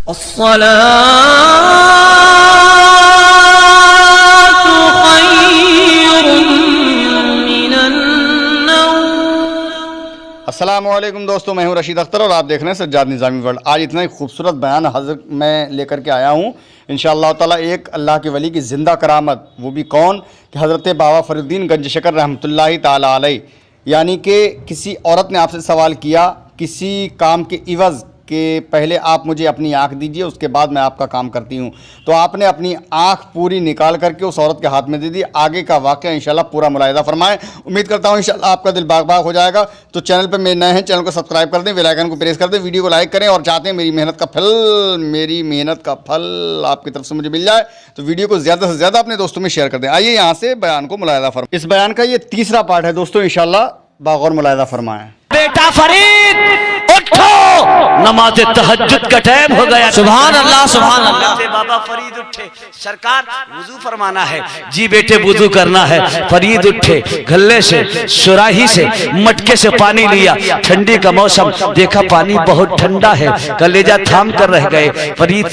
अस्सलामुअलैकुम दोस्तों, मैं हूं रशीद अख्तर और आप देख रहे हैं सज्जाद निज़ामी वर्ल्ड। आज इतना ही खूबसूरत बयान हज़रत मैं लेकर के आया हूं इंशाअल्लाह ताला। एक अल्लाह के वली की ज़िंदा करामत, वो भी कौन कि हज़रत बाबा फरीदुद्दीन गंज शकर रहमतुल्लाहि ताला अलैह। यानी कि किसी औरत ने आपसे सवाल किया किसी काम के इवज़ कि पहले आप मुझे अपनी आँख दीजिए, उसके बाद मैं आपका काम करती हूँ। तो आपने अपनी आँख पूरी निकाल करके उस औरत के हाथ में दे दी। आगे का वाक़या इंशाल्लाह पूरा मुलाहिज़ा फरमाएं। उम्मीद करता हूँ इंशाल्लाह आपका दिल बाग बाग हो जाएगा। तो चैनल पर मेरे नए हैं, चैनल को सब्सक्राइब कर दें, बेल आइकन को प्रेस कर दें, वीडियो को लाइक करें और चाहते हैं मेरी मेहनत का फल आपकी तरफ से मुझे मिल जाए तो वीडियो को ज़्यादा से ज़्यादा अपने दोस्तों में शेयर कर दें। आइए यहाँ से बयान को मुलाहिज़ा फरमाएं। इस बयान का ये तीसरा पार्ट है दोस्तों, इंशाल्लाह बागौर मुलाहिज़ा फरमाएं। बेटा फरीद उठो, नमाज तहज्जुद का टाइम हो गया। सुभान अल्लाह सुभान अल्लाह। बाबा फरीद उठे, सरकार वुजू फरमाना है। जी बेटे वुजू करना है। फरीद उठे, गल्ले से सुराही से मटके से पानी लिया। ठंडी का मौसम, देखा पानी बहुत ठंडा है, कलेजा थाम कर रह गए। फरीद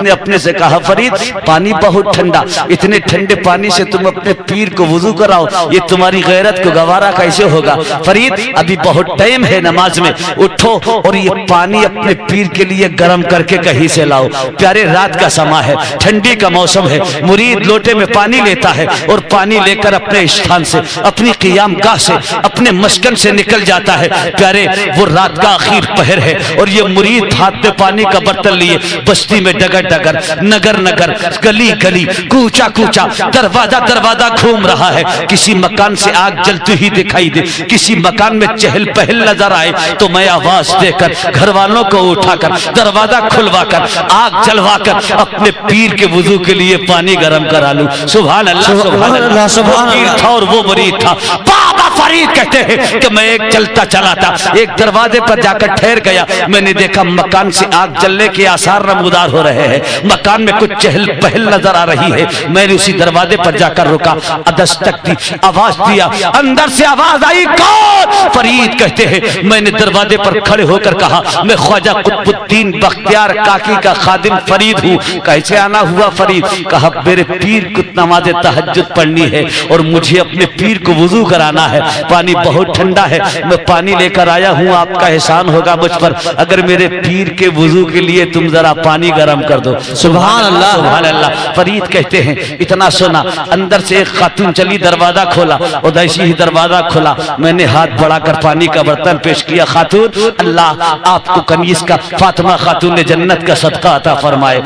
ने अपने से कहा, फरीद पानी बहुत ठंडा, इतने ठंडे पानी से तुम अपने पीर को वुजू कराओ, ये तुम्हारी गैरत को गवारा कैसे होगा। फरीद अभी बहुत टाइम है नमाज में, उठो और ये पानी अपने पीर के लिए गर्म करके कहीं से लाओ। प्यारे रात का समय है, ठंडी का मौसम है। मुरीद लोटे में पानी लेता है और पानी लेकर अपने स्थान से, अपनी क़ियाम गाह से, अपने मस्कन से निकल जाता है। प्यारे वो रात का आखिर पहर है और ये मुरीद हाथ में पानी का बर्तन लिए बस्ती में डगर डगर, नगर नगर, गली गली, कूचा कूचा, दरवाजा दरवाजा घूम रहा है। किसी मकान से आग जलती हुई दिखाई दे, किसी मकान में चहल पहल नजर आए तो मैं आवाज देकर घर वालों को उठाकर दरवाजा खुलवाकर आग जलवाकर अपने पीर के वुजू के लिए पानी गर्म करा लूं। सुभान अल्लाह सुभान अल्लाह। सुभान अल्लाह। और वो मुरीद था। बाबा फरीद कहते हैं कि मैं एक चलता चला था, एक दरवाजे पर जाकर ठहर गया। मैंने देखा मकान से आग जलने के आसार नमूदार हो रहे हैं, मकान में कुछ चहल पहल नजर आ रही है। मैंने उसी दरवाजे पर जाकर रुका, दस्तक दी, आवाज दिया, अंदर से आवाज आई, कौन? फरीद कहते हैं मैंने दरवाजे पर खड़े होकर कहा, मैं ख्वाजा कुतुबुद्दीन बख्तियार काकी का खादिम फरीद हूँ। कैसे आना हुआ फरीद? कहा मेरे पीर को नमाज तहज्जुद पढ़नी है और मुझे अपने पीर को वुजू कराना है। पानी बहुत ठंडा है, मैं पानी लेकर आया हूँ, आपका एहसान होगा मुझ पर अगर मेरे पीर के वुजू के लिए तुम जरा पानी गर्म कर दो। सुभान अल्लाह सुभान अल्लाह। फरीद कहते हैं इतना सुना, अंदर से एक खातून चली, दरवाजा खोला और जैसे ही दरवाजा खुला मैंने हाथ बढ़ाकर पानी का बर्तन पेश किया। खातून अल्लाह आपको कनीज का फातिमा खातून ने जन्नत का सदका अता फरमाए।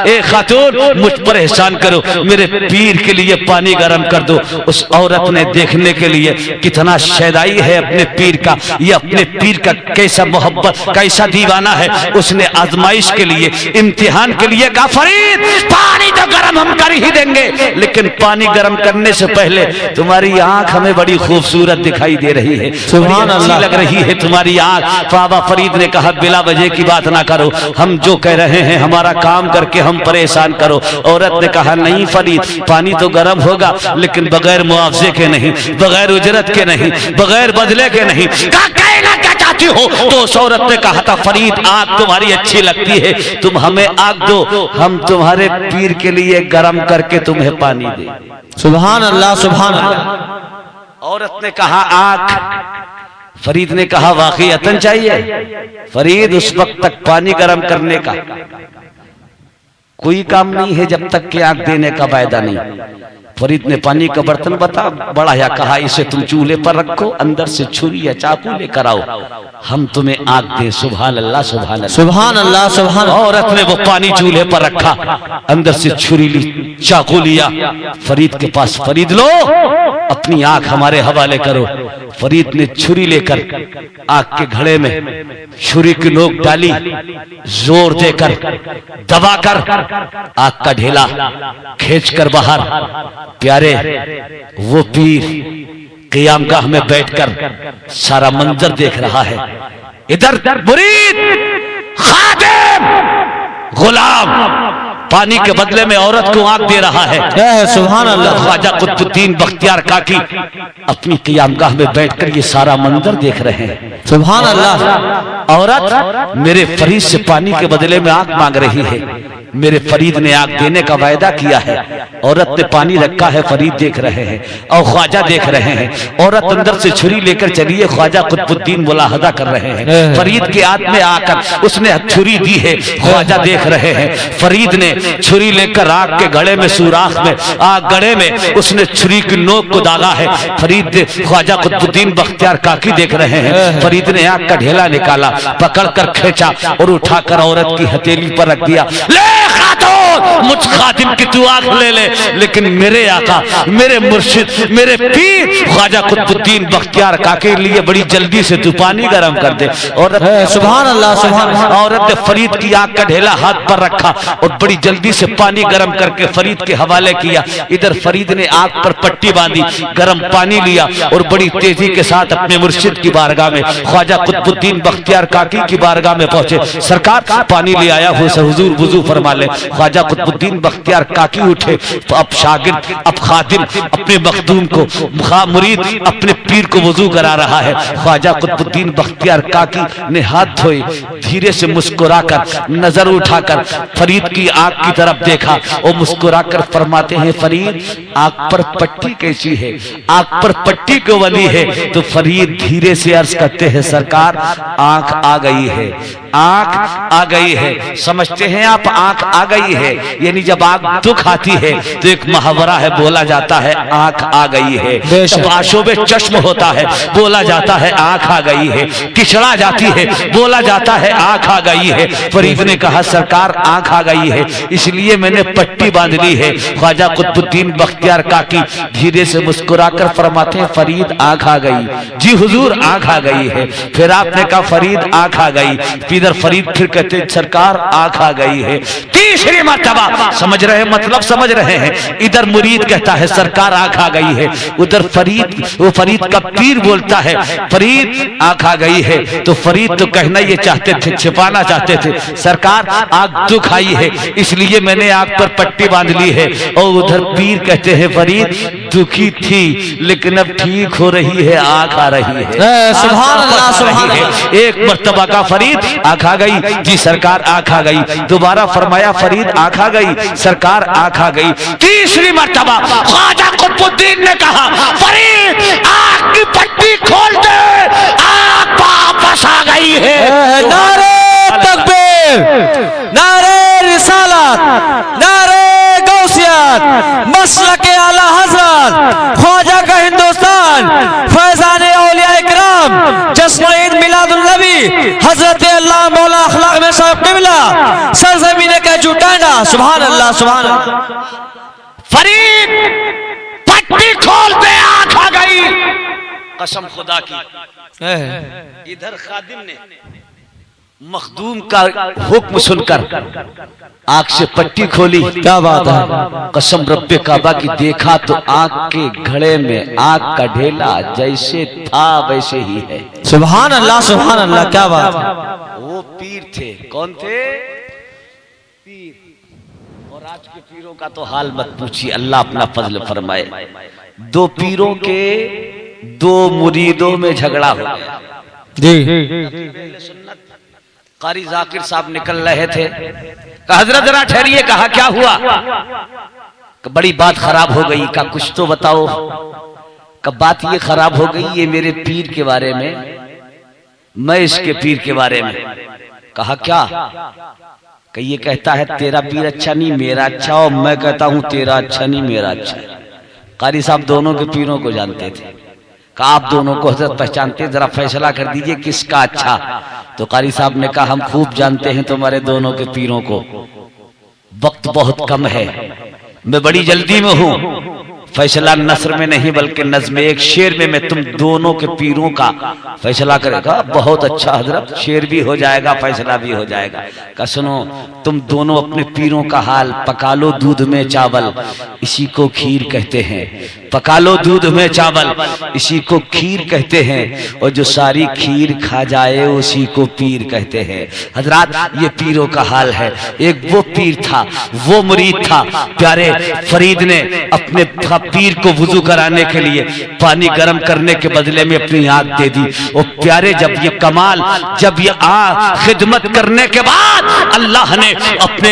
ए खातून मुझ पर एहसान करो, मेरे पीर के लिए पानी गर्म कर दो। उस औरत ने देखने के लिए कितना शैदाई है अपने पीर का, ये अपने पीर का कैसा मोहब्बत, कैसा दीवाना है। उसने आजमाइश के लिए, इम्तिहान के लिए कहा फरीद पानी तो गर्म हम कर ही देंगे, लेकिन पानी गर्म करने से पहले तुम्हारी आंख हमें बड़ी खूबसूरत दिखाई दे रही है, सुभान अल्लाह लग रही है तुम्हारी आंख। बाबा फरीद ने कहा बिला वजह की बात ना करो, हम जो कह रहे हैं हमारा काम करके हम परेशान करो। औरत ने कहा नहीं फरीद पानी तो गर्म होगा लेकिन बगैर मुआवजे के नहीं, बगैर उजरत के नहीं, बगैर बदले के नहीं। कहना क्या चाहती हो? तो उस औरत ने कहा था फरीद आग तुम्हारी अच्छी लगती है, तुम हमें आग दो, हम तुम्हारे पीर के लिए गर्म करके तुम्हें पानी दे। सुभान अल्लाह सुभान अल्लाह। औरत ने कहा आग। फरीद ने कहा वाकईतन चाहिए। फरीद उस वक्त तक पानी गर्म करने का कोई काम नहीं है जब तक कि आग देने का वायदा नहीं। फरीद ने पानी का बर्तन बढ़ाया, कहा इसे तुम चूल्हे पर रखो, अंदर से छुरी या चाकू लेकर आओ, हम तुम्हें आग दें। सुभान अल्लाह सुभान अल्लाह सुभान अल्लाह सुभान। औरत ने वो पानी चूल्हे पर रखा, अंदर से छुरी ली, चाकू लिया फरीद के पास। फरीद लो अपनी आंख हमारे हवाले करो। फरीद ने छुरी लेकर आग के घड़े में छुरी की नोक डाली, जोर देकर दबाकर आग का ढेला खींचकर बाहर। प्यारे वो पीर क़ियामगाह में बैठकर सारा मंजर देख रहा है। इधर मुरीद, खादिम, गुलाम पानी के बदले में औरत को आंख दे रहा है। सुभान अल्लाह। ख्वाजा कुतुबुद्दीन बख्तियार काकी अपनी क़ियामगाह में बैठकर ये सारा मंजर देख रहे हैं। सुभान अल्लाह। औरत मेरे फरीद से पानी के बदले में आंख मांग रही है। मेरे फरीद ने आग देने का वायदा किया है। औरत ने पानी रखा है, फरीद देख रहे हैं और ख्वाजा देख रहे हैं। औरत अंदर से छुरी लेकर चली है, ख्वाजा कुतुबुद्दीन मुलाहजा कर रहे हैं। फरीद के हाथ में आकर उसने छुरी दी है, ख्वाजा देख रहे हैं। फरीद ने छुरी लेकर आग के गड़े में, सुराख में, आग गड़े में उसने छुरी की नोक को दागा है। फरीद ख्वाजा कुतुबुद्दीन बख्तियार काकी देख रहे हैं। फरीद ने आग का ढेला निकाला, पकड़कर खींचा और उठाकर औरत की हथेली पर रख दिया। मुझ खादिम की तू आंख ले ले, लेकिन मेरे आका, मेरे मुर्शिद, मेरे पीर ख्वाजा कुतुबुद्दीन बख्तियार काके के लिए बड़ी जल्दी से तू पानी गर्म कर दे। औरत सुभान अल्लाह, सुभान अल्लाह। औरत ने फरीद की आंख का ढेला हाथ पर रखा और बड़ी जल्दी से पानी गर्म करके फरीद के हवाले किया। इधर फरीद ने आंख पर पट्टी बांधी, गर्म पानी लिया और बड़ी तेजी के साथ अपने मुर्शिद की बारगाह में, ख्वाजा कुतुबुद्दीन बख्तियार काकी की बारगाह में पहुंचे। सरकार पानी ले आया हूँ, हुजूर वुजू फरमा ले। ख्वाजा कुतुबुद्दीन बख्तियार काकी उठे, तो अब शागिर्द, अब खादिम अपने मखदूम को, मुरीद अपने पीर को वुजू करा रहा है। ख्वाजा कुतुबुद्दीन बख्तियार काकी ने हाथ धोए, धीरे से मुस्कुराकर, नजर उठाकर फरीद की आंख की तरफ देखा और मुस्कुराकर फरमाते हैं, फरीद आंख पर पट्टी कैसी है? आंख पर पट्टी क्यों बनी है? तो फरीद धीरे से अर्ज करते हैं, सरकार आंख आ गई है, आंख आ गई है। समझते हैं आप, आंख आ गई है यानी जब आंख दुख आती है तो एक मुहावरा है, बोला जाता है आंख आ गई है। जब आशोबे चश्म होता है बोला जाता है आंख आ गई है। किचड़ा जाती है बोला जाता है आंख आ गई है। फरीद ने कहा, सरकार आंख आ गई है इसलिए मैंने पट्टी बांध ली है। ख्वाजा कुतुबुद्दीन बख्तियार काकी धीरे से मुस्कुराकर फरमाते हैं, फरीद आंख आ गई। जी हुजूर आंख आ गई है। फिर आपने कहा, फरीद आंख आ गई। इधर फरीद फिर कहते, सरकार आंख आ गई है। तीसरी मर्तबा, समझ रहे हैं मतलब, समझ रहे हैं। इधर मुरीद कहता है, सरकार आंख आ गई है। उधर फरीद, वो फरीद का पीर बोलता है, फरीद आंख आ गई है। तो फरीद तो कहना ये चाहते थे, छिपाना चाहते थे, सरकार आंख दुख आई है इसलिए मैंने आंख पर पट्टी बांध ली है। और उधर पीर कहते हैं, फरीद दुखी थी लेकिन अब ठीक हो रही है, आंख आ रही है। सुभान अल्लाह, सुभान अल्लाह। एक मर्तबा का फरीद आंख आ गई, जी सरकार आंख आ गई। दोबारा फरमाया, फरीद आंख आ गई, सरकार आंख आ गई। तीसरी मर्तबा ख्वाजा कुतुबुद्दीन ने कहा, फरीद आंख की पट्टी खोल दे, आंख वापस आ गई है। नारे तकबीर, नारे रिसालत, नारे गौसियत, मसलक आला हज़रत, ख्वाजा का हिंदुस्तान, फैज़ान औलिया इकराम, जश्न ईद मिलादुन नबी, हजरत अल्लाह मौला अखलाक में साहब क़िबला, सरज़मीन का जुटाना। सुभान अल्लाह, सुभान अल्लाह। फरीद पट्टी खोल दे, आंख आ गई। कसम खुदा की। इधर खादिम ने मखदूम का हुक्म सुनकर आंख से पट्टी खोली। क्या बात है। कसम रब्बे काबा की, देखा तो आंख के घड़े में आंख का ढेला जैसे था वैसे ही है। सुभान अल्लाह, सुभान अल्लाह। क्या बात है। वो पीर थे। कौन थे? पीर। और आज के पीरों का तो हाल मत पूछिए, अल्लाह अपना फजल फरमाए। दो पीरों के दो मुरीदों में झगड़ा हो गया जी। कारी जाकिर साहब निकल रहे थे, हजरत जरा ठहरिए, कहा क्या हुआ? बड़ी बात खराब हो गई। का कुछ तो बताओ। कब बात ये खराब हो गई, ये मेरे पीर के बारे में, मैं इसके पीर के बारे में। कहा क्या? कि ये कहता है तेरा पीर अच्छा नहीं मेरा अच्छा, और मैं कहता हूं तेरा अच्छा नहीं मेरा अच्छा। कारी साहब दोनों के पीरों को जानते थे। कहा आप दोनों को हजरत पहचानते, जरा फैसला कर दीजिए किसका अच्छा। तो कारी साहब ने कहा, हम खूब जानते हैं तुम्हारे दोनों के पीरों को, वक्त बहुत कम है, मैं बड़ी जल्दी में हूं, फैसला नस्र में नहीं बल्कि नज़्म एक शेर में मैं तुम दोनों के पीरों का फैसला करेगा। बहुत अच्छा हजरत, शेर भी हो जाएगा, फैसला भी हो जाएगा। का सुनो, तुम दोनों अपने पीरों का हाल, पका लो दूध में चावल, इसी को खीर कहते हैं। पका लो दूध में चावल, इसी को खीर कहते हैं। और जो सारी खीर खा जाए उसी को पीर कहते हैं। हजरात, ये पीरों का हाल है। एक वो पीर था, वो मुरीद था, प्यारे फरीद ने अपने पीर को वुजू कराने के लिए पानी गर्म करने के बदले में अपनी आंख दे दी। और प्यारे, जब ये कमाल, जब ये खिदमत करने के बाद अल्लाह ने अपने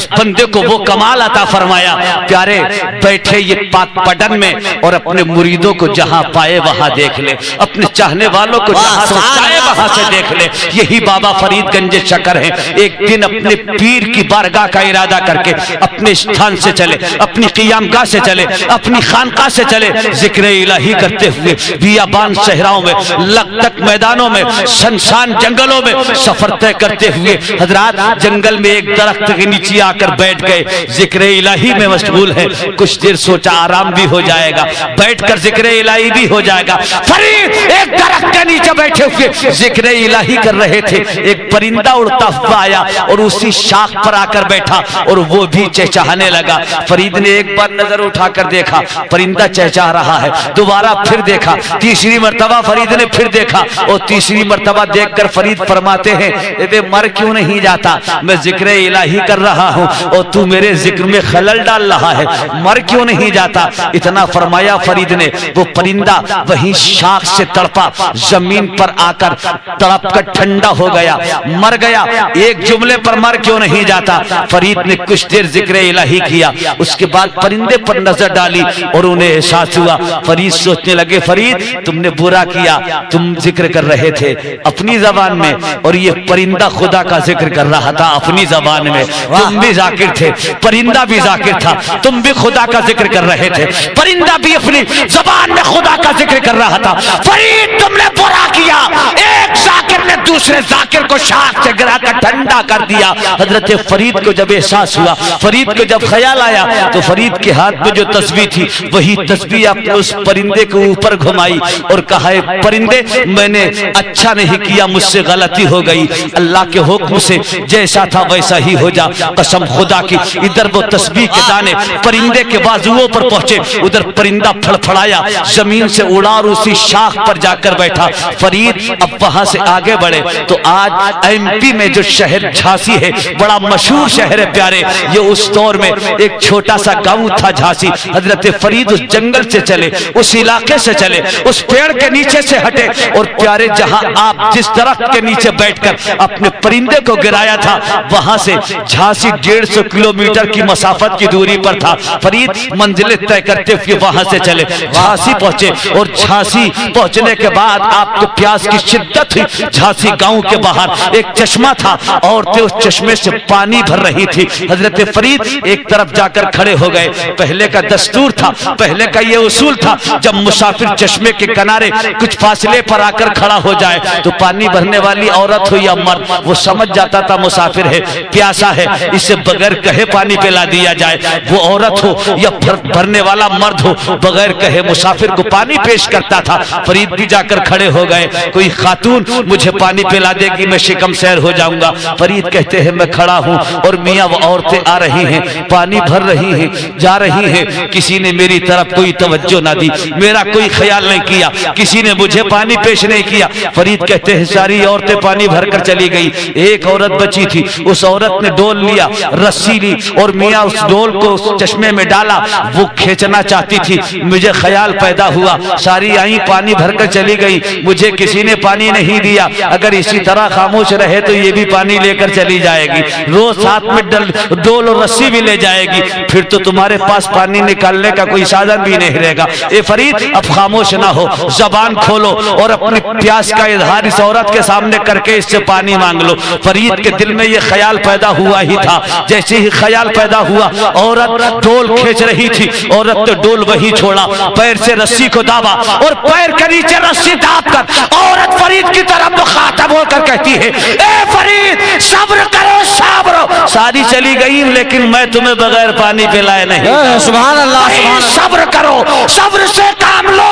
बंदे को वो कमाल अता फरमाया। प्यारे, बैठे ये पाक पटन में और अपने मुरीदों को जहां पाए वहां देख ले, अपने चाहने वालों को जहां से चाहे वहां से देख ले। यही बाबा फरीद गंज शकर हैं। एक दिन अपने पीर की बारगाह का इरादा करके अपने स्थान से चले, अपनी क़ियामगाह से चले, अपनी खानकाह से चले, जिक्र इलाही करते हुए बियाबान सहराओं में, लकतक मैदानों में, शमशान जंगलों में सफर तय करते हुए हजरात जंगल में एक दरख्त के नीचे आकर बैठ गए। जिक्र इलाही में मशगूल है। कुछ देर सोचा आराम भी हो जाएगा, बैठकर जिक्र इलाही भी हो जाएगा। फरीद एक दरख्त के नीचे बैठे हुए जिक्र इलाही कर रहे थे। एक परिंदा उड़ता हुआ आया और उसी शाख पर आकर बैठा और वो भी चहचहाने लगा। फरीद ने एक बार नजर उठाकर देखा, परिंदा चहचहा रहा है। दोबारा फिर देखा, तीसरी मर्तबा फरीद ने फिर देखा और तीसरी मर्तबा देखकर फरीद फरमाते हैं, ये मर क्यों नहीं जाता? मैं जिक्र इलाही कर रहा हूँ और तू मेरे जिक्र में खलल डाल रहा है, मर क्यों नहीं जाता? इतना फरमाया फरीद ने, वो परिंदा वहीं शाख से तड़पा, जमीन पर आकर तड़प कर ठंडा हो गया, मर गया। एक जुमले पर मर क्यों नहीं जाता? फरीद ने कुछ देर जिक्र इलाही किया, उसके बाद परिंदे पर नजर डाली और उन्हें एहसास हुआ। फरीद सोचने लगे, फरीद तुमने बुरा किया, तुम जिक्र कर रहे थे अपनी जबान में और ये परिंदा खुदा का जिक्र कर रहा था अपनी जबान में। तुम भी जाकिर थे, परिंदा भी जाकिर था, तुम भी खुदा का जिक्र कर रहे थे, परिंदा भी अपनी जबान में खुदा का जिक्र कर रहा था। फरीद तुमने बुरा किया, एक जाकिर ने दूसरे जाकिर को शाख से गिराकर ठंडा कर दिया। हजरत फरीद को जब एहसास हुआ, फरीद को जब ख्याल आया तो फरीद के हाथ में जो तस्बीह थी वही तस्बीह आपने उस परिंदे के ऊपर घुमाई और कहा, परिंदे मैंने अच्छा नहीं किया, मुझसे गलती हो गई, अल्लाह के हुक्म से जैसा था वैसा ही हो जा, कसम खुदा की। इधर वो तस्बीह के दाने परिंदे के बाजुओं पर पहुंचे, उधर परिंदा फड़फड़ाया, जमीन से उड़ा और उसी शाख पर जाकर बैठा। फरीद अब वहां से आगे बढ़े तो आज एमपी में जो शहर झांसी है, बड़ा मशहूर शहर है प्यारे, ये उस दौर में एक छोटा सा गांव था झांसी। हजरत फरीद उस जंगल से चले, उस इलाके से चले, उस पेड़ के नीचे से हटे और प्यारे जहां आप जिस दरख्त के नीचे बैठकर अपने परिंदे को गिराया था वहां से झांसी 150 किलोमीटर की मसाफत की दूरी पर था। फरीद मंजिलें तय करते हुए वहां से चले, झांसी पहुंचे और झांसी पहुंचने के बाद आपको प्यास की शिद्दत हुई। झांसी गांव के बाहर एक चश्मा था, औरतें उस चश्मे से पानी भर रही थी। हजरत फरीद एक तरफ जाकर खड़े हो गए। पहले का दस्तूर था, पहले का ये उसूल था, जब मुसाफिर चश्मे के किनारे कुछ फासले पर आकर खड़ा हो जाए तो पानी भरने वाली औरत हो या मर्द, वो समझ जाता था मुसाफिर है, प्यासा है, इसे बगैर कहे पानी पिला दिया जाए। वो औरत हो या भरने वाला मर्द हो, बगैर कहे मुसाफिर को पानी पेश करता था। फरीद भी जाकर खड़े हो गए, कोई खातून मुझे पानी पिला देगी, मैं शिकम सैर हो जाऊंगा। फरीद कहते हैं मैं खड़ा हूं और मियां वो औरतें आ रही हैं, पानी भर रही हैं, जा रही हैं, किसी ने मेरी तरफ कोई तवज्जो ना दी, मेरा कोई ख्याल नहीं किया, किसी ने मुझे पानी पेश नहीं किया। फरीद कहते हैं सारी औरतें पानी भरकर चली गई, एक औरत बची थी, उस औरत ने डोल लिया, रस्सी ली और मियां उस डोल को उस चश्मे में डाला, वो खींचना चाहती थी। मुझे ख्याल पैदा हुआ, सारी आई पानी भरकर चली गई, मुझे किसी ने पानी नहीं दिया, अगर इसी तरह खामोश रहे तो ये भी पानी लेकर चली जाएगी, रोज साथ में डोल और रस्सी भी ले जाएगी, फिर तो तुम्हारे पास पानी निकालने का कोई साधन भी नहीं रहेगा। ए फरीद अब खामोश ना हो, जबान खोलो और अपनी प्यास का इजहार इस औरत के सामने करके इससे पानी मांग लो। फरीद के दिल में यह ख्याल पैदा हुआ ही था। जैसे ही ख्याल पैदा हुआ, औरत डोल खींच रही थी, औरत ने डोल वही छोड़ा, पैर से रस्सी को दाबा और पैर के नीचे रस्सी दाब कर औरत फरीद की तरफ मुखातब होकर कहती है, ए फरीद सब्र करो, सब्र सारी चली गई लेकिन मैं तुम्हें बगैर पानी पिलाए नहीं। सुभान अल्लाह, सुभान अल्लाह। सब्र करो, सब्र से काम लो,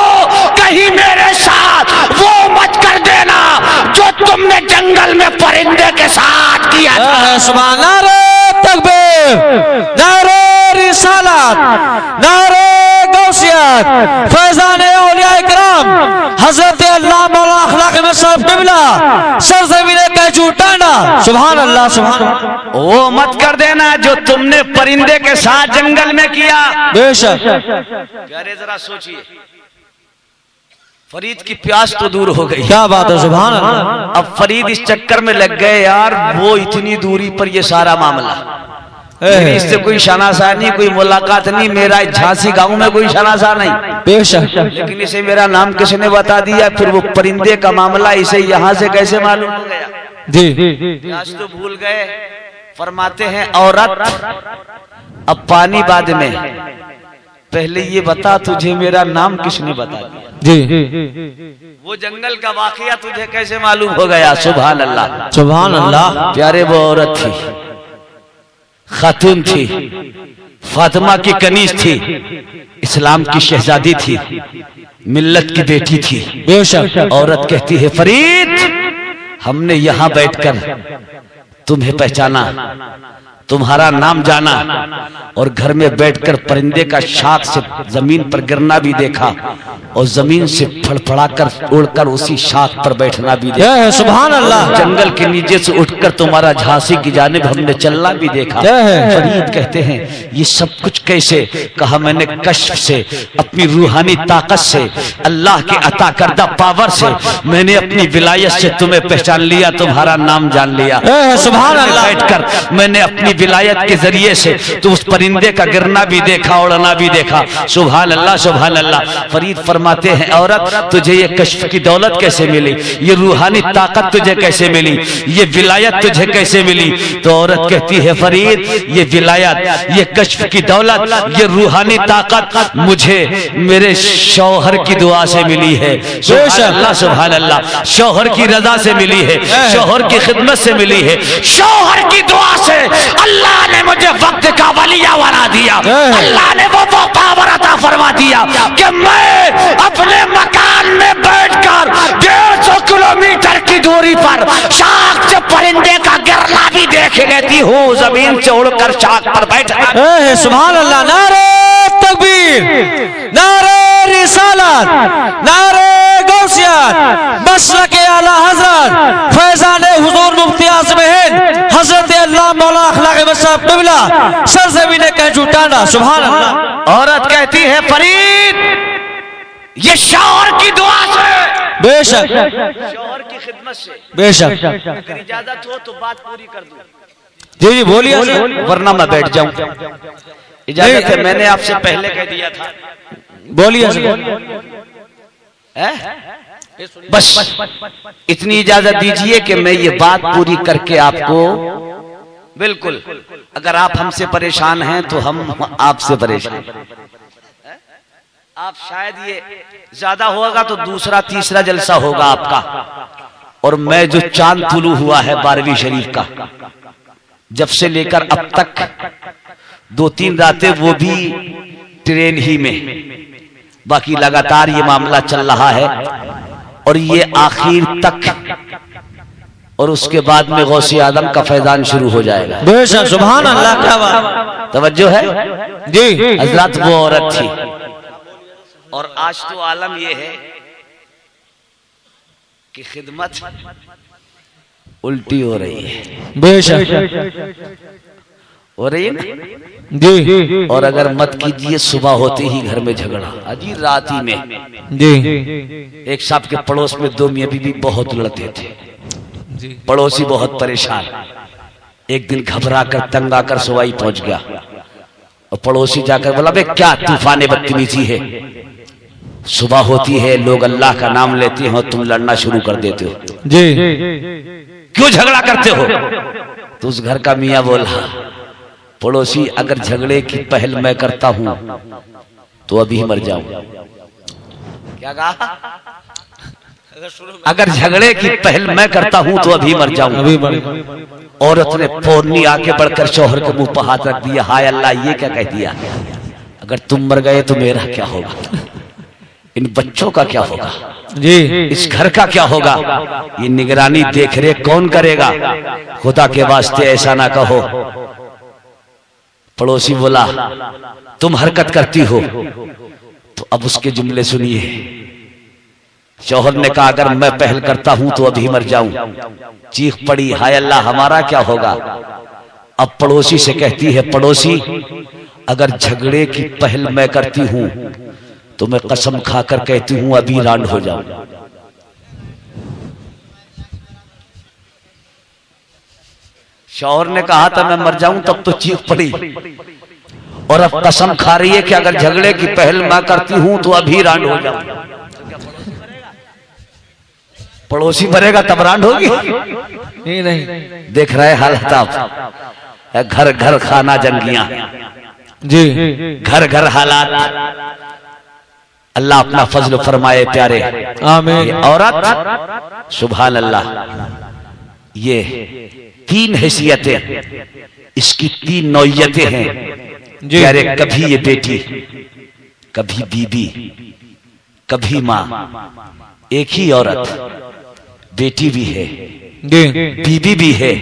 कहीं मेरे साथ वो मत कर देना जो तुमने जंगल में परिंदे के साथ किया था। सुभान, नारे तकबीर, नारे रिसालत, नारे गौसियत, फैजान औलिया इकराम, हजरत अल्लाह मौला अखलाक में सब किबला, सरजमीन का झूठाना। सुभान अल्लाह, सुभान अल्लाह। वो मत कर देना जो तुमने परिंदे के साथ जंगल में किया। बेशक। अरे जरा सोचिए, फरीद की प्यास तो दूर हो गई। क्या बात है, सुभान अल्लाह। अब फरीद इस चक्कर में लग गए यार, वो इतनी दूरी पर ये सारा मामला, मेरी इससे कोई शनासा नहीं, कोई मुलाकात नहीं, मेरा झांसी गांव में कोई शनासा नहीं। बेशक। लेकिन इसे मेरा नाम किसने बता दिया, फिर वो परिंदे का मामला इसे यहाँ से कैसे मालूम हो गया? जी। आज तो भूल गए। फरमाते हैं औरत अब पानी बाद में, पहले ये बता तुझे मेरा नाम किसने बता दिया? जी। वो जंगल का वाकया तुझे कैसे मालूम हो गया? सुभान अल्लाह, सुभान अल्लाह। प्यारे वो औरत थी, खातून थी, फातिमा की कनीज थी, इस्लाम की शहजादी थी, मिल्लत की बेटी थी। बेशक। औरत कहती है फरीद, हमने यहाँ बैठकर तुम्हें पहचाना, तुम्हारा नाम जाना, और घर में बैठकर परिंदे का शाख से जमीन पर गिरना भी देखा, और जमीन से फड़फड़ाकर उड़कर उसी शाख पर बैठना भी देखा। सुभान अल्लाह। जंगल के नीचे से उठकर तुम्हारा झांसी की जानिब हमने चलना भी देखा। फरीद कहते हैं ये सब कुछ कैसे? कहा मैंने कश्फ से, अपनी रूहानी ताकत से, अल्लाह के अता करदा पावर से मैंने अपनी विलायत से तुम्हें पहचान लिया, तुम्हारा नाम जान लिया। सुभान अल्लाह। बैठकर मैंने अपनी विलायत के जरिए से तो उस परिंदे का गिरना भी देखा, उड़ना भी देखा। सुभान अल्लाह, सुभान अल्लाह। फरीद फरमाते हैं औरत तुझे ये कश्फ की दौलत कैसे मिली, ये रूहानी ताकत तुझे कैसे मिली, ये विलायत तुझे कैसे मिली? तो औरत कहती है फरीद ये विलायत, ये कश्फ की दौलत, ये रूहानी ताकत मुझे मेरे शौहर की दुआ से मिली है। सुभान अल्लाह, सुभान अल्लाह। शौहर की रजा से मिली है, शौहर की खिदमत से मिली है, शौहर की दुआ से अल्लाह ने मुझे वक्त का वलिया बना दिया। अल्लाह ने वो पावर अता फरमा दिया कि मैं अपने मकान में बैठकर 150 किलोमीटर की दूरी पर शाख से परिंदे का गिरना भी देख लेती हूँ, जमीन से उड़कर शाख पर बैठा। सुभान अल्लाह। नारे तकबीर, नारे रिसालत, नारे गौसियत, मसलक आला हजरत फैजान हुजूर मुफ्ती आज़म हिंद हजरत अल्लाह मौला अखलाक में सब किबला, सरज़मीन का झूठाना। सुभान अल्लाह। औरत कहती है फरीद ये शौहर की दुआ से, बेशक, शौहर की खिदमत से। बेशक। अगर इजाजत हो तो बात पूरी कर दूं, जी जी बोलिए, वरना मैं बैठ जाऊं। इजाजत है? मैंने आपसे पहले कह दिया था। बोलिए। बस इतनी इजाजत दीजिए कि मैं ये बात पूरी करके आपको, बिल्कुल अगर आप हमसे परेशान हैं तो हम आपसे परेशान। आप शायद ये ज्यादा होगा तो दूसरा तीसरा जलसा होगा आपका, और मैं जो चांद तुलू हुआ है 12वीं शरीफ का, जब से लेकर अब तक 2-3 रातें वो भी ट्रेन ही में, बाकी लगातार ये मामला चल रहा है और ये आखिर तक, और उसके बाद में गौसे आदम का फैजान शुरू हो जाएगा। बेशक। सुभान अल्लाह। क्या बात, तवज्जो है जी। हजरत वो औरत थी, और आज तो आलम ये है कि खिदमत उल्टी हो रही है। बेशक। हो रही है ना जी। और अगर मत कीजिए सुबह होते ही घर में झगड़ा, अजी रात ही में। जी। एक साहब के पड़ोस में 2 मियां बीवी बहुत लड़ते थे, पड़ोसी बहुत परेशान। एक दिन घबरा कर तंग आकर सुवाई पहुंच गया, और पड़ोसी जाकर बोला बे क्या तूफान बदतमीजी है, सुबह होती है लोग अल्लाह का नाम लेते हो, तुम लड़ना शुरू कर देते हो जी, क्यों झगड़ा करते हो? तो उस घर का मियां बोला पड़ोसी अगर झगड़े की पहल मैं करता हूं तो अभी मर जाऊं। क्या कहा? अगर झगड़े की पहल मैं करता हूं तो अभी मर जाऊं। औरत ने फौरनी आके बढ़कर शौहर के मुंह पर हाथ रख दिया, हाय अल्लाह ये क्या कह दिया, अगर तुम मर गए तो मेरा क्या होगा, इन बच्चों का क्या होगा जी, इस घर का क्या होगा, ये निगरानी देख रेख कौन करेगा, खुदा के वास्ते ऐसा ना कहो। पड़ोसी बोला तुम हरकत करती हो, तो अब उसके जुमले सुनिए। शौहर ने कहा अगर मैं पहल करता हूं तो अभी मर जाऊं। चीख पड़ी, हाय अल्लाह हमारा क्या होगा। अब पड़ोसी से कहती है, पड़ोसी अगर झगड़े की पहल मैं करती हूं तो मैं कसम खाकर कहती हूं अभी रांड हो जाऊं। शौहर ने कहा था मैं मर जाऊं, तब तो चीख पड़ी, और अब कसम खा रही है कि अगर झगड़े की पहल मैं करती हूं तो अभी रांड हो जाऊं। पड़ोसी मरेगा तब रांड होगी? नहीं। देख रहे हालत आप, घर घर खाना जंगियां जी, घर घर हालात। अल्लाह अपना फजल फरमाए प्यारे, आमीन। औरत सुभान अल्लाह, ये तीन हैसियतें, इसकी तीन नौयतें हैं प्यारे। कभी ये बेटी, कभी बीबी, कभी माँ। एक ही औरत बेटी भी है, बीबी भी है,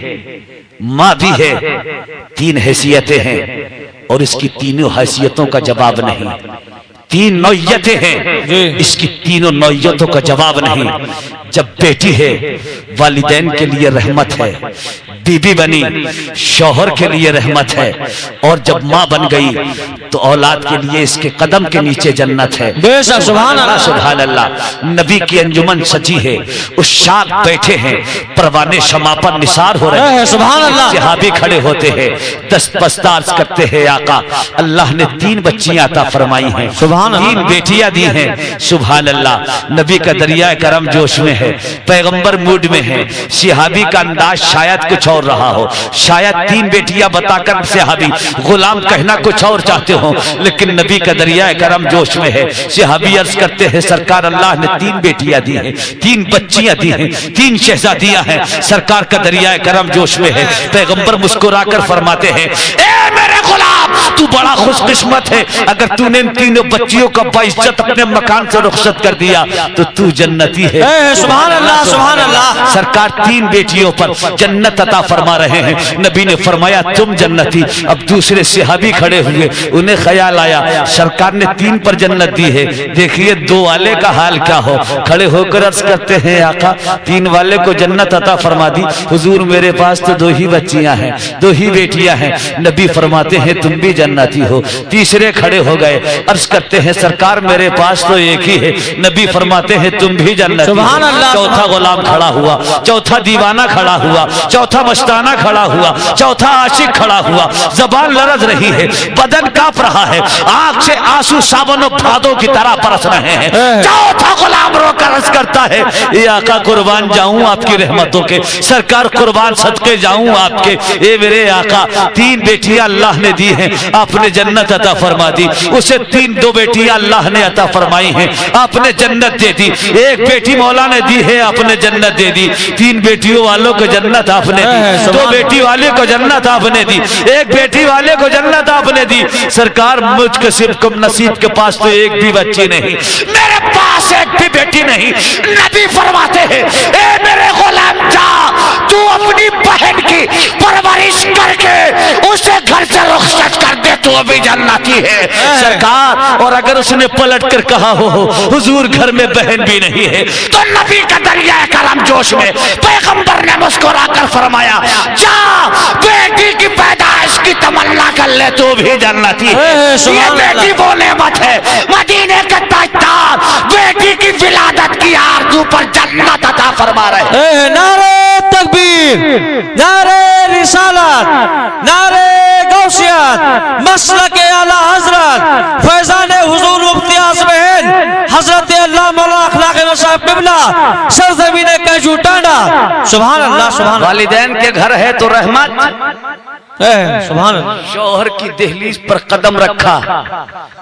माँ भी है। तीन हैसियतें हैं और इसकी तीनों हैसियतों का जवाब नहीं। तीन नौयतें हैं, इसकी तीनों नौयतों का जवाब नहीं। जब बेटी है वालिदैन के लिए रहमत है, बीबी बनी शौहर के लिए रहमत है, और जब माँ बन गई तो औलाद के लिए इसके कदम के नीचे जन्नत है। बेशक सुभान अल्लाह, सुभान अल्लाह। नबी की अंजुमन सजी है, उस शाद बैठे हैं, परवाने शमा पर निसार हो रहे हैं, सुभान अल्लाह। सहाबी खड़े होते हैं, दस्तबस्तार करते हैं, आका अल्लाह ने तीन बच्चियां अता फरमाई हैं, तीन बेटियां दी हैं, सुभान अल्लाह। नबी का दरिया करम जोश में है, पैगंबर मूड में है। सहाबी का अंदाज शायद कुछ और रहा हो, शायद तीन बेटियां बताकर सहाबी गुलाम कहना कुछ और चाहते हो, लेकिन नबी का दरिया करम जोश में है। सहाबी अर्ज करते हैं सरकार अल्लाह ने तीन बेटियां दी हैं, तीन बच्चियां दी हैं, तीन शहजादियां हैं। सरकार का दरिया करम जोश में है। पैगंबर मुस्कुराकर फरमाते हैं, ए मेरे गुलाम तू बड़ा खुशकिस्मत है, अगर तूने इन तीनों बच्चियों का बाइज्जत अपने मकान से रुखसत कर दिया तो तू जन्नती है। सुभान अल्लाह, सुभान अल्लाह। सरकार तीन बेटियों पर जन्नत अता फरमा रहे हैं। नबी ने फरमाया तुम जन्नती। अब दूसरे सहाबी खड़े हुए, उन्हें ख्याल आया सरकार ने तीन पर जन्नत दी है, देखिए दो वाले का हाल क्या हो। खड़े होकर अर्ज करते हैं आका तीन वाले को जन्नत अता फरमा दी, हुजूर मेरे पास तो दो ही बच्चियां हैं, दो ही बेटियां हैं। नबी फरमाते हैं तुम भी जन्नती हो। तीसरे खड़े हो गए, अर्ज करते हैं सरकार मेरे पास तो एक ही है। नबी फरमाते हैं तुम भी जन्नती हो। चौथा गुलाम खड़ा हुआ, चौथा दीवाना खड़ा हुआ, चौथा मस्ताना खड़ा हुआ, चौथा आशिक खड़ा हुआ। जबान लरज रही है, बदन कांप रहा है, आंख से आंसू सावन भादों की तरह बरस रहे हैं। चौथा गुलाम रोकर अर्ज करता है ये आका कुर्बान जाऊं आपकी रहमतों के, सरकार कुर्बान सदके जाऊं आपके। ए मेरे आका तीन बेटियां अल्लाह ने दी हैं, आपने जन्नत अता फरमा दी। उसे तीन दो बेटियां अल्लाह ने अता फरमाई हैं, आपने जन्नत दे दी। एक बेटी मौला ने दी है, आपने जन्नत दे दी। तीन बेटियों वालों को जन्नत आपने दी, दो बेटी वाले को जन्नत आपने दी, एक बेटी वाले को जन्नत आपने दी। सरकार मुझ नसीब के पास तो एक भी बच्ची नहीं, मेरे पास एक भी बेटी नहीं। नबी फरमाते हैं ए मेरे गुलाम जा तू अपनी बहन की परवरिश करके उसे घर से रुखसत कर दे, तू अभी जन्नती है सरकार। और अगर उसने पलट कर कहा हो हुजूर घर में बहन भी नहीं है, तो नबी का दरिया करम जोश में पैगंबर ने मुस्कुरा कर फरमाया जा बेटी की पैदाइश की तमन्ना कर ले, तू भी जन्नती है। ये बेटी वो नेमत है मदीने के ताजदार, बेटी की विलादत की आरज़ू पर जन्नत अता फरमा रहे। नारे तकबीर, नारे रिसालत, नारे गौसियत, मसलके आला हजरत फैजाने हुजूर मुफ्ती आज़म हजरत अल्लाह मौला अखलाक मसाहब क़िबला सरज़मीन कैजू टांडा। सुभान अल्लाह, सुभान। वालिदैन के घर है तो रहमत, सुभान अल्लाह। शौहर की दहलीज पर कदम रखा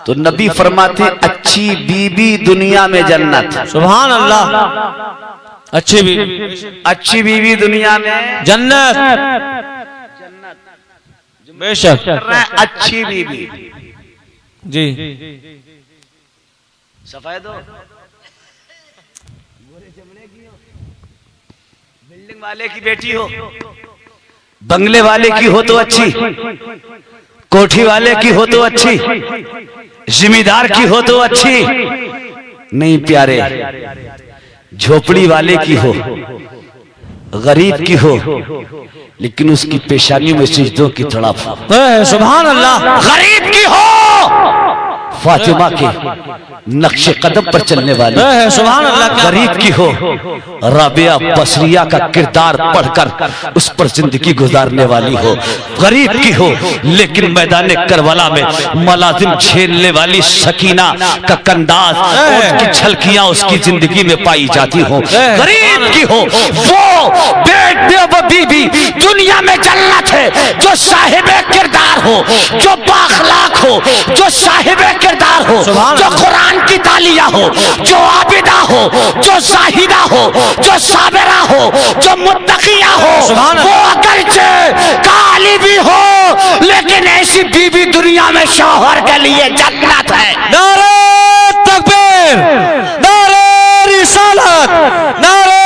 तो नबी फरमाते अच्छी बीबी दुनिया में जन्नत। सुभान अल्लाह। अच्छी बीवी, अच्छी बीवी दुनिया में जन्नत। बेशक अच्छी बीवी जी। सफेद हो, बिल्डिंग वाले की बेटी हो, बंगले वाले की हो तो अच्छी, कोठी वाले की हो तो अच्छी, जिम्मेदार की हो तो अच्छी नहीं प्यारे, झोपड़ी वाले की हो, गरीब की हो, लेकिन उसकी पेशानी में सिजदों की तड़प हो। सुभान अल्लाह। गरीब की हो, फातिमा के नक्शे कदम पर चलने वाली। सुभान अल्लाह। गरीब की हो, राबिया बसरिया का किरदार पढ़कर उस पर जिंदगी गुजारने वाली हो। गरीब की हो लेकिन मैदान करबला में मलाजिम झेलने वाली सकीना का कंदाज, उसकी झलकियां उसकी जिंदगी में पाई जाती हो। गरीब की हो वो बेटे वो बीबी दुनिया में जन्नत है, जो साहिबे किरदार हो, जो बाखलाक हो, जो साहिबे किरदार हो, जो कुरान की तालिया हो, जो आबिदा हो, जो जाहिदा हो, जो साबिरा हो, जो मुत्तकिया हो, वो अगरचे काली भी हो लेकिन ऐसी बीवी दुनिया में शौहर के लिए जन्नत है। नारे तकबीर, नारे रिसालत, नारे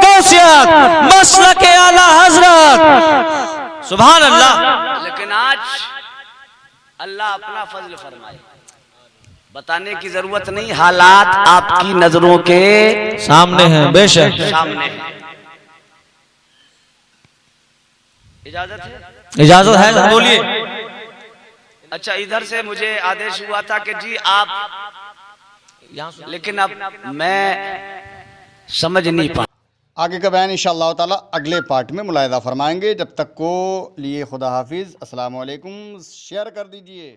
गौसियत, मसलक आला हजरत। सुभान अल्लाह। लेकिन आज अल्लाह अपना फजल फरमाए, बताने की जरूरत नहीं, हालात आपकी नजरों के सामने हैं। बेशक सामने है। इजाजत है? इजाजत है तो बोलिए। अच्छा, इधर से मुझे आदेश हुआ था कि जी आप, लेकिन अब मैं समझ नहीं पा। आगे का बयान इंशाअल्लाह ताला अगले पार्ट में मुलाहिजा फरमाएंगे। जब तक को लिए खुदा हाफिज़, अस्सलाम वालेकुम। शेयर कर दीजिए।